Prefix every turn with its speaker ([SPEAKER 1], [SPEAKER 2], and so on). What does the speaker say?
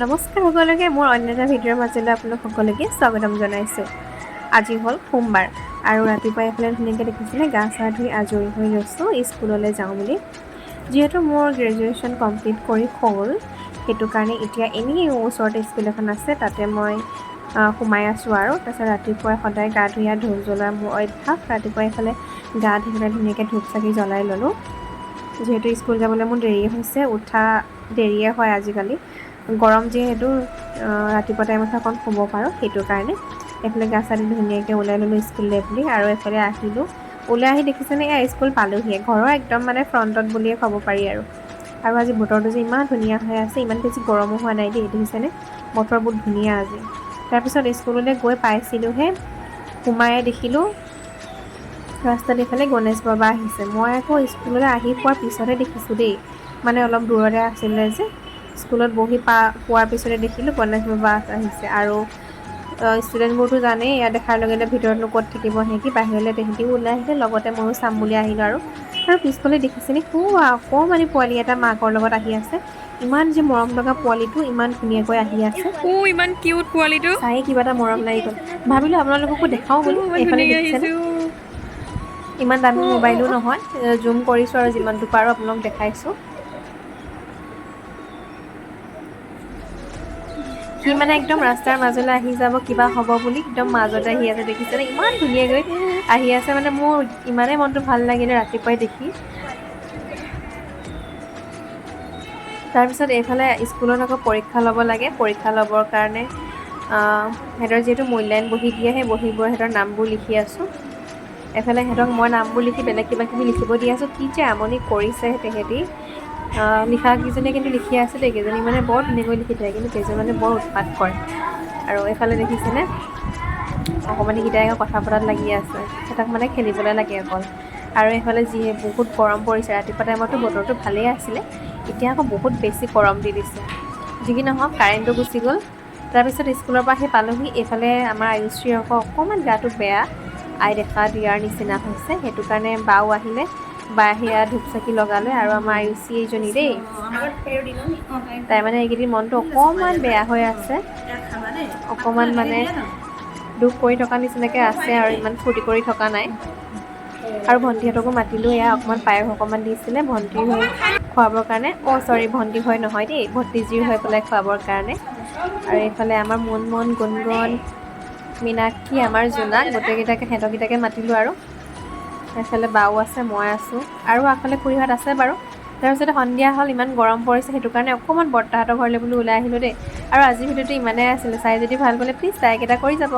[SPEAKER 1] নমস্কাৰ সকলোকে মোৰ অন্য এটা ভিডিঅ'ৰ মাজলৈ আপোনালোক সকলোকে স্বাগতম জনাইছোঁ। আজি হ'ল সোমবাৰ আৰু ৰাতিপুৱা এইফালে ধুনীয়াকৈ দেখিছিলে গা চা ধুই আজৰি হৈ লৈছোঁ স্কুললৈ যাওঁ বুলি। যিহেতু মোৰ গ্ৰেজুৱেশ্যন কমপ্লিট কৰি হ'ল, সেইটো কাৰণে এতিয়া এনেই ওচৰতে স্কুল এখন আছে, তাতে মই সোমাই আছোঁ আৰু তাৰপিছত ৰাতিপুৱাই সদায় গা ধুই ধূপ জ্বলোৱা মোৰ অভ্যাস। ৰাতিপুৱা এইফালে গা ধুই পেলাই ধুনীয়াকৈ ধূপ চাকি জ্বলাই ল'লোঁ। যিহেতু স্কুল যাবলৈ মোৰ দেৰি হৈছে, উঠা দেৰিয়ে হয় আজিকালি, গৰম যিহেতু ৰাতিপুৱা টাইমত অকণ শুব পাৰোঁ, সেইটো কাৰণে এইফালে গা চা দি ধুনীয়াকৈ ওলাই ল'লোঁ স্কুললৈ বুলি। আৰু এইফালে আহিলোঁ, ওলাই আহি দেখিছেনে এয়া স্কুল পালোঁহিয়ে, ঘৰৰ একদম মানে ফ্ৰণ্টত বুলিয়ে ক'ব পাৰি আৰু আজি বতৰটো যে ইমান ধুনীয়া হৈ আছে, ইমান বেছি গৰমো হোৱা নাই দেই, দেখিছেনে বতৰ বহুত ধুনীয়া আজি। তাৰপিছত স্কুললৈ গৈ পাইছিলোঁহে, সোমায়ে দেখিলোঁ ৰাস্তাত এইফালে গণেশ বাবা আহিছে। মই আকৌ স্কুললৈ আহি পোৱাৰ পিছতহে দেখিছোঁ দেই, মানে অলপ দূৰতে আছিলে যে, স্কুলত বহি পোৱাৰ পিছতে দেখিলোঁ গণেশ বাবা আহিছে। আৰু ষ্টুডেণ্টবোৰতো জানেই, ইয়াত দেখাৰ লগে লগে ভিতৰতনো ক'ত থাকিব, সিহঁতি বাহিৰলৈ তেহেঁতিও ওলাই আহিলে, লগতে ময়ো চাম বুলি আহিলোঁ। আৰু পিছফালে দেখিছেনে অকণমানি পোৱালি এটা মাকৰ লগত আহি আছে। ইমান যে মৰম লগা পোৱালিটো, ইমান ধুনীয়াকৈ আহি আছে,
[SPEAKER 2] ইমান কিউট পোৱালিটো।
[SPEAKER 1] চায়ে কিবা এটা মৰম লাগি গ'ল। ভাবিলোঁ আপোনালোককো দেখাওঁ বুলি।
[SPEAKER 2] ইমান
[SPEAKER 1] এইফালে
[SPEAKER 2] ধুনীয়াকে
[SPEAKER 1] দেখিছেনে,
[SPEAKER 2] আহিছে
[SPEAKER 1] ইমান দামী মোবাইলো নহয়, জুম কৰিছোঁ আৰু যিমানটো পাৰোঁ আপোনালোক দেখাইছোঁ। সি মানে একদম ৰাস্তাৰ মাজলৈ আহি যাব কিবা হ'ব বুলি, একদম মাজতে আহি আছে, দেখিছেনে ইমান ধুনীয়াকৈ আহি আছে। মানে মোৰ ইমানেই মনটো ভাল লাগিলে ৰাতিপুৱাই দেখি। তাৰপিছত এইফালে স্কুলত আকৌ পৰীক্ষা ল'ব লাগে, পৰীক্ষা ল'বৰ কাৰণে সিহঁতৰ যিহেতু মূল্যায়ন বহি দিয়ে, সেই বহীবোৰ সিহঁতৰ নামবোৰ লিখি আছোঁ। এফালে সিহঁতক মই নামবোৰ লিখি বেলেগ কিবা কিবি লিখিব দি আছোঁ। কি যে আমনি কৰিছে তেহেঁতি, লিখা কেইজনীয়ে কিন্তু লিখি আছে দেই, কেইজনী মানে বৰ ধুনীয়াকৈ লিখি থাকে, কিন্তু কেইজনমানে বৰ উৎপাত কৰে। আৰু এইফালে দেখিছেনে অকণমানিকেইটাই আকৌ কথা পতাত লাগি আছে, সিহঁতক মানে খেলিবলৈ লাগে অকল। আৰু এইফালে বহুত গৰম পৰিছে, ৰাতিপুৱা টাইমতো বতৰটো ভালেই আছিলে, এতিয়া আকৌ বহুত বেছি গৰম দি দিছে। যি কি নহওক কাৰেণ্টটো গুচি গ'ল। তাৰপিছত স্কুলৰ পৰা আহি পালোঁহি। এইফালে আমাৰ আয়ুশ্ৰী আকৌ অকণমান গাটো বেয়া, আই দেখা দিয়াৰ নিচিনা হৈছে, সেইটো কাৰণে বাও আহিলে, বাই সেয়া ধূপ চাকি লগালে। আৰু আমাৰ আয়ুষী এইজনী দেই, তাই মানে এইকেইদিন মনটো অকণমান বেয়া হৈ আছে, অকণমান মানে দুখ কৰি থকা নিচিনাকৈ আছে, আৰু ইমান ফূৰ্তি কৰি থকা নাই। আৰু ভণ্টিহঁতকো মাতিলোঁ, এয়া অকণমান পায়স অকণমান দিছিলে ভণ্টিৰ হৈ খুৱাবৰ কাৰণে, চৰি ভণ্টি হৈ নহয় দেই, ভতিজীৰ হৈ পেলাই খুৱাবৰ কাৰণে। আৰু এইফালে আমাৰ মুনমুন, গুণগুণ, মীনাক্ষী, আমাৰ জোনাক, গোটেইকেইটাকে সিহঁতকেইটাকে মাতিলোঁ। আৰু এইফালে বাও আছে, মই আছোঁ, আৰু আগফালে খুৰীহঁত আছে বাৰু। তাৰপিছতে সন্ধিয়া হ'ল, ইমান গৰম পৰিছে, সেইটো কাৰণে অকণমান বৰ্তাহঁতৰ ঘৰলৈ বুলি ওলাই আহিলোঁ দেই। আৰু আজিৰ ভিডিঅ'টো ইমানেই আছিলে, চাই যদি ভাল পালে প্লিজ লাইক এটা কৰি যাব।